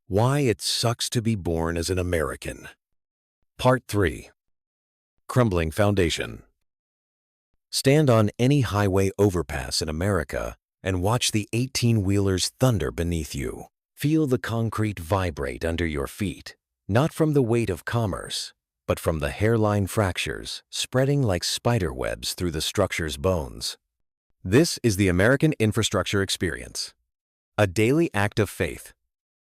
Why it sucks to be born as an American. Part 3. Crumbling Foundation. Stand on any highway overpass in America and watch the 18-wheelers thunder beneath you. Feel the concrete vibrate under your feet, not from the weight of commerce, but from the hairline fractures spreading like spider webs through the structure's bones. This is the American infrastructure experience, a daily act of faith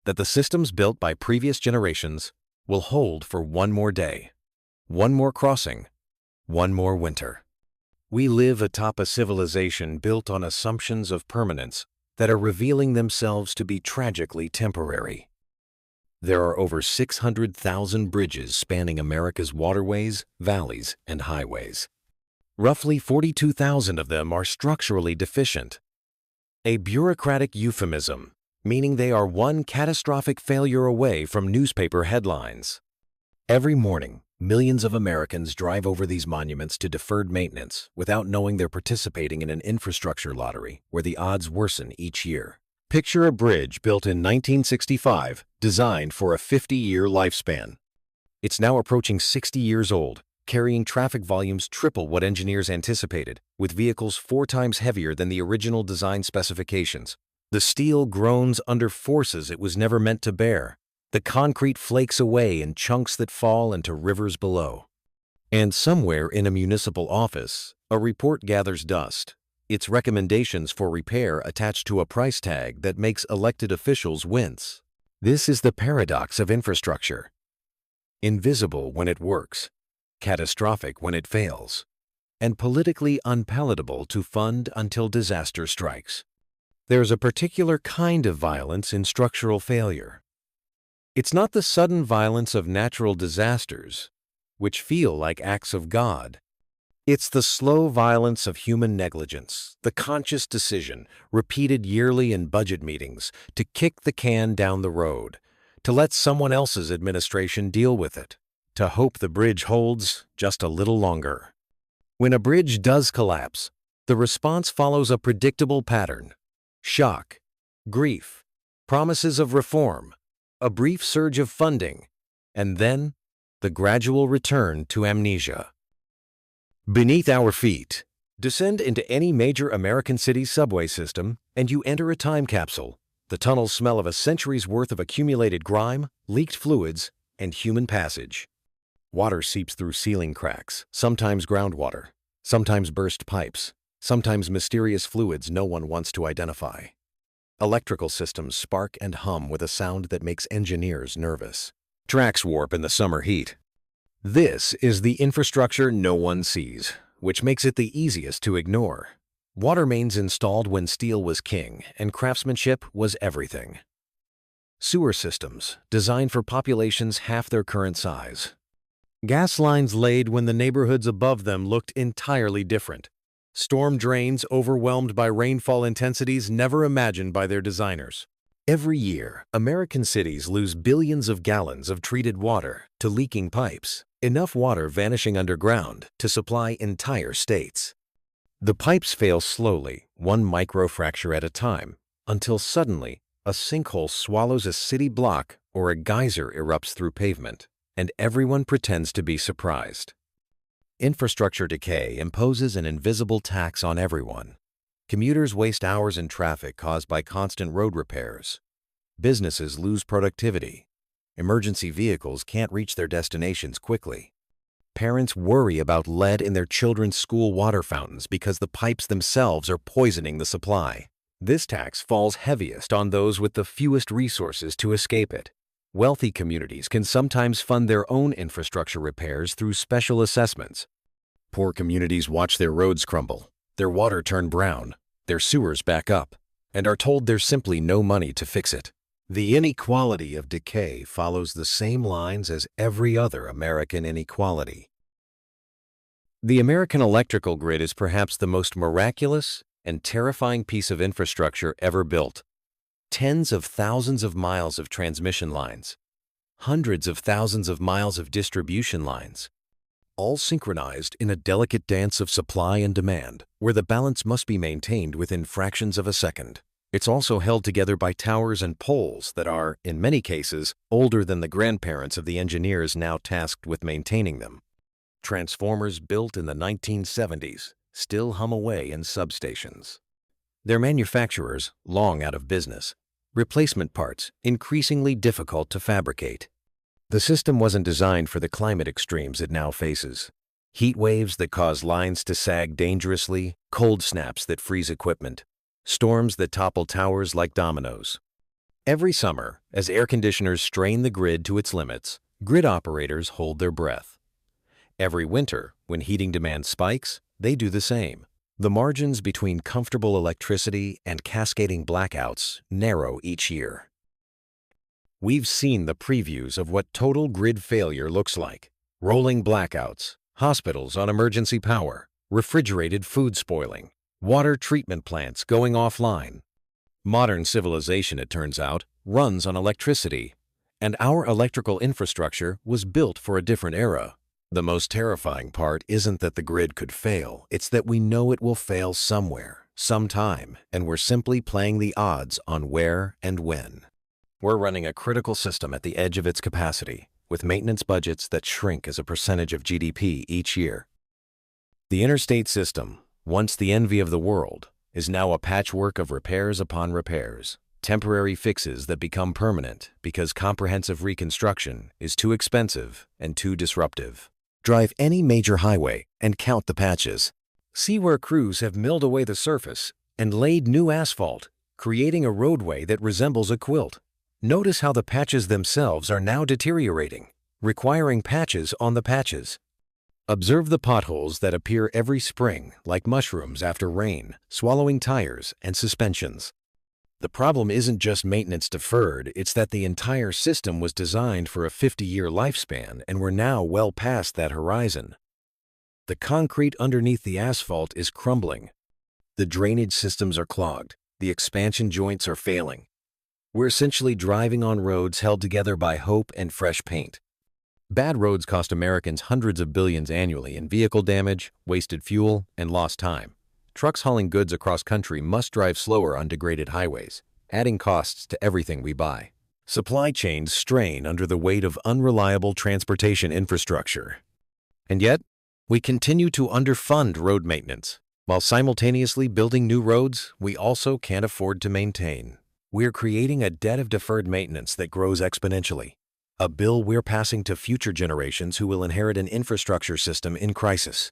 that the systems built by previous generations will hold for one more day, one more crossing, one more winter. We live atop a civilization built on assumptions of permanence that are revealing themselves to be tragically temporary. There are over 600,000 bridges spanning America's waterways, valleys, and highways. Roughly 42,000 of them are structurally deficient. A bureaucratic euphemism, meaning they are one catastrophic failure away from newspaper headlines. Every morning, millions of Americans drive over these monuments to deferred maintenance without knowing they're participating in an infrastructure lottery where the odds worsen each year. Picture a bridge built in 1965, designed for a 50-year lifespan. It's now approaching 60 years old, carrying traffic volumes triple what engineers anticipated, with vehicles 4 times heavier than the original design specifications. The steel groans under forces it was never meant to bear. The concrete flakes away in chunks that fall into rivers below. And somewhere in a municipal office, a report gathers dust, its recommendations for repair attached to a price tag that makes elected officials wince. This is the paradox of infrastructure. Invisible when it works, catastrophic when it fails, and politically unpalatable to fund until disaster strikes. There's a particular kind of violence in structural failure. It's not the sudden violence of natural disasters, which feel like acts of God. It's the slow violence of human negligence, the conscious decision, repeated yearly in budget meetings, to kick the can down the road, to let someone else's administration deal with it, to hope the bridge holds just a little longer. When a bridge does collapse, the response follows a predictable pattern: shock, grief, promises of reform, a brief surge of funding, and then the gradual return to amnesia. Beneath our feet, descend into any major American city's subway system, and you enter a time capsule. The tunnels smell of a century's worth of accumulated grime, leaked fluids, and human passage. Water seeps through ceiling cracks, sometimes groundwater, sometimes burst pipes, sometimes mysterious fluids no one wants to identify. Electrical systems spark and hum with a sound that makes engineers nervous. Tracks warp in the summer heat. This is the infrastructure no one sees, which makes it the easiest to ignore. Water mains installed when steel was king and craftsmanship was everything. Sewer systems designed for populations half their current size. Gas lines laid when the neighborhoods above them looked entirely different. Storm drains overwhelmed by rainfall intensities never imagined by their designers. Every year, American cities lose billions of gallons of treated water to leaking pipes, enough water vanishing underground to supply entire states. The pipes fail slowly, one microfracture at a time, until suddenly a sinkhole swallows a city block or a geyser erupts through pavement, and everyone pretends to be surprised. Infrastructure decay imposes an invisible tax on everyone. Commuters waste hours in traffic caused by constant road repairs. Businesses lose productivity. Emergency vehicles can't reach their destinations quickly. Parents worry about lead in their children's school water fountains because the pipes themselves are poisoning the supply. This tax falls heaviest on those with the fewest resources to escape it. Wealthy communities can sometimes fund their own infrastructure repairs through special assessments. Poor communities watch their roads crumble, their water turn brown, their sewers back up, and are told there's simply no money to fix it. The inequality of decay follows the same lines as every other American inequality. The American electrical grid is perhaps the most miraculous and terrifying piece of infrastructure ever built. Tens of thousands of miles of transmission lines, hundreds of thousands of miles of distribution lines, all synchronized in a delicate dance of supply and demand, where the balance must be maintained within fractions of a second. It's also held together by towers and poles that are, in many cases, older than the grandparents of the engineers now tasked with maintaining them. Transformers built in the 1970s still hum away in substations. Their manufacturers, long out of business. Replacement parts, increasingly difficult to fabricate. The system wasn't designed for the climate extremes it now faces. Heat waves that cause lines to sag dangerously, cold snaps that freeze equipment, storms that topple towers like dominoes. Every summer, as air conditioners strain the grid to its limits, grid operators hold their breath. Every winter, when heating demand spikes, they do the same. The margins between comfortable electricity and cascading blackouts narrow each year. We've seen the previews of what total grid failure looks like. Rolling blackouts, hospitals on emergency power, refrigerated food spoiling, water treatment plants going offline. Modern civilization, it turns out, runs on electricity, and our electrical infrastructure was built for a different era. The most terrifying part isn't that the grid could fail, it's that we know it will fail somewhere, sometime, and we're simply playing the odds on where and when. We're running a critical system at the edge of its capacity, with maintenance budgets that shrink as a percentage of GDP each year. The interstate system, once the envy of the world, is now a patchwork of repairs upon repairs, temporary fixes that become permanent because comprehensive reconstruction is too expensive and too disruptive. Drive any major highway and count the patches. See where crews have milled away the surface and laid new asphalt, creating a roadway that resembles a quilt. Notice how the patches themselves are now deteriorating, requiring patches on the patches. Observe the potholes that appear every spring like mushrooms after rain, swallowing tires and suspensions. The problem isn't just maintenance deferred, it's that the entire system was designed for a 50-year lifespan and we're now well past that horizon. The concrete underneath the asphalt is crumbling. The drainage systems are clogged. The expansion joints are failing. We're essentially driving on roads held together by hope and fresh paint. Bad roads cost Americans hundreds of billions annually in vehicle damage, wasted fuel, and lost time. Trucks hauling goods across country must drive slower on degraded highways, adding costs to everything we buy. Supply chains strain under the weight of unreliable transportation infrastructure. And yet, we continue to underfund road maintenance. While simultaneously building new roads, we also can't afford to maintain. We're creating a debt of deferred maintenance that grows exponentially. A bill we're passing to future generations who will inherit an infrastructure system in crisis.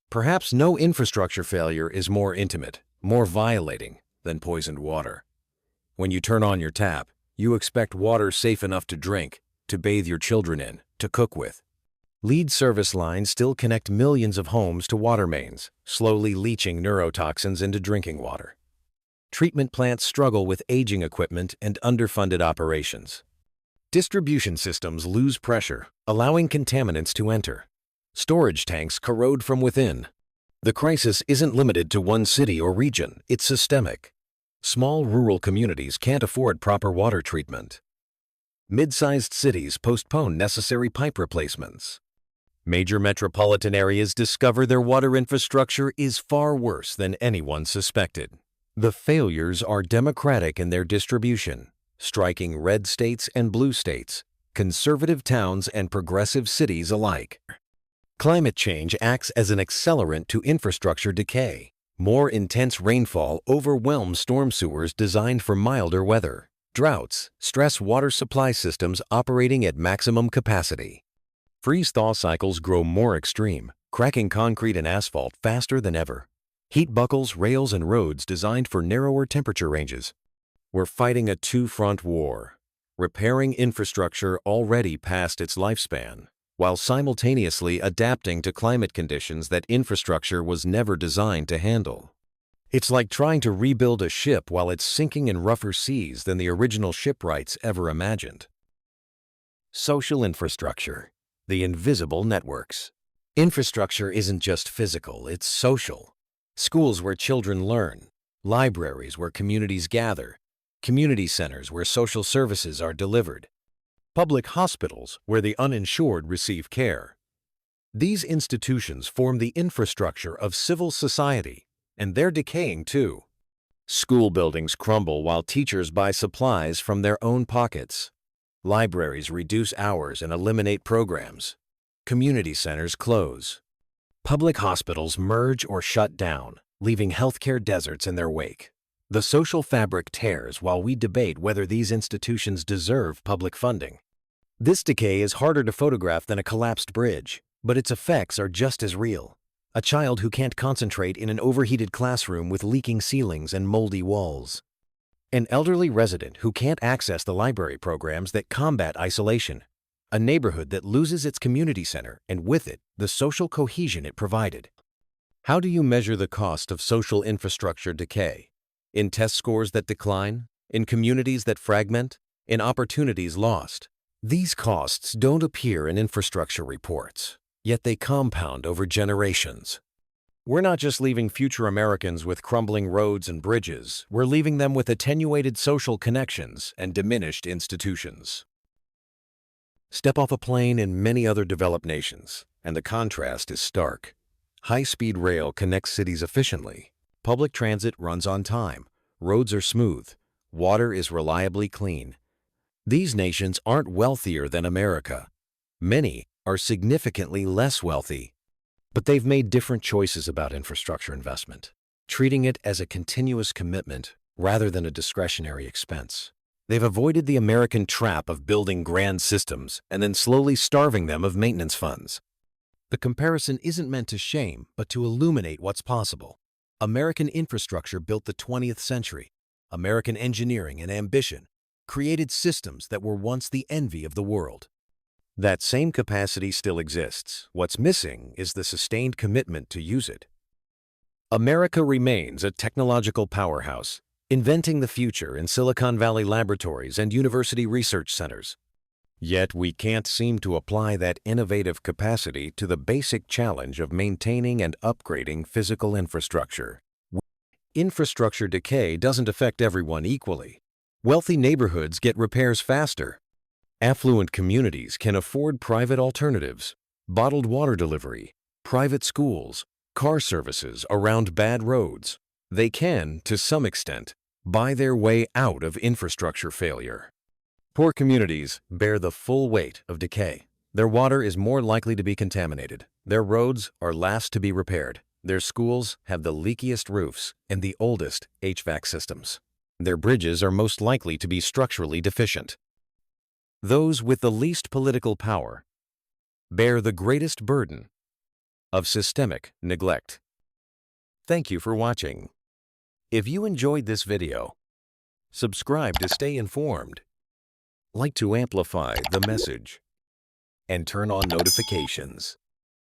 Perhaps no infrastructure failure is more intimate, more violating than poisoned water. When you turn on your tap, you expect water safe enough to drink, to bathe your children in, to cook with. Lead service lines still connect millions of homes to water mains, slowly leaching neurotoxins into drinking water. Treatment plants struggle with aging equipment and underfunded operations. Distribution systems lose pressure, allowing contaminants to enter. Storage tanks corrode from within. The crisis isn't limited to one city or region, it's systemic. Small rural communities can't afford proper water treatment. Mid-sized cities postpone necessary pipe replacements. Major metropolitan areas discover their water infrastructure is far worse than anyone suspected. The failures are democratic in their distribution, striking red states and blue states, conservative towns and progressive cities alike. Climate change acts as an accelerant to infrastructure decay. More intense rainfall overwhelms storm sewers designed for milder weather. Droughts stress water supply systems operating at maximum capacity. Freeze-thaw cycles grow more extreme, cracking concrete and asphalt faster than ever. Heat buckles rails and roads designed for narrower temperature ranges. We're fighting a two-front war, repairing infrastructure already past its lifespan, while simultaneously adapting to climate conditions that infrastructure was never designed to handle. It's like trying to rebuild a ship while it's sinking in rougher seas than the original shipwrights ever imagined. Social infrastructure, the invisible networks. Infrastructure isn't just physical, it's social. Schools where children learn, libraries where communities gather, community centers where social services are delivered, public hospitals where the uninsured receive care. These institutions form the infrastructure of civil society, and they're decaying too. School buildings crumble while teachers buy supplies from their own pockets. Libraries reduce hours and eliminate programs. Community centers close. Public hospitals merge or shut down, leaving healthcare deserts in their wake. The social fabric tears while we debate whether these institutions deserve public funding. This decay is harder to photograph than a collapsed bridge, but its effects are just as real. A child who can't concentrate in an overheated classroom with leaking ceilings and moldy walls. An elderly resident who can't access the library programs that combat isolation. A neighborhood that loses its community center and with it, the social cohesion it provided. How do you measure the cost of social infrastructure decay? In test scores that decline? In communities that fragment? In opportunities lost? These costs don't appear in infrastructure reports, yet they compound over generations. We're not just leaving future Americans with crumbling roads and bridges, we're leaving them with attenuated social connections and diminished institutions. Step off a plane in many other developed nations, and the contrast is stark. High-speed rail connects cities efficiently. Public transit runs on time. Roads are smooth. Water is reliably clean. These nations aren't wealthier than America. Many are significantly less wealthy. But they've made different choices about infrastructure investment, treating it as a continuous commitment rather than a discretionary expense. They've avoided the American trap of building grand systems and then slowly starving them of maintenance funds. The comparison isn't meant to shame, but to illuminate what's possible. American infrastructure built the 20th century. American engineering and ambition created systems that were once the envy of the world. That same capacity still exists. What's missing is the sustained commitment to use it. America remains a technological powerhouse, inventing the future in Silicon Valley laboratories and university research centers. Yet we can't seem to apply that innovative capacity to the basic challenge of maintaining and upgrading physical infrastructure. Infrastructure decay doesn't affect everyone equally. Wealthy neighborhoods get repairs faster. Affluent communities can afford private alternatives, bottled water delivery, private schools, car services around bad roads. They can, to some extent, buy their way out of infrastructure failure. Poor communities bear the full weight of decay. Their water is more likely to be contaminated. Their roads are last to be repaired. Their schools have the leakiest roofs and the oldest HVAC systems. Their bridges are most likely to be structurally deficient. Those with the least political power bear the greatest burden of systemic neglect. Thank you for watching. If you enjoyed this video, subscribe to stay informed, like to amplify the message, and turn on notifications.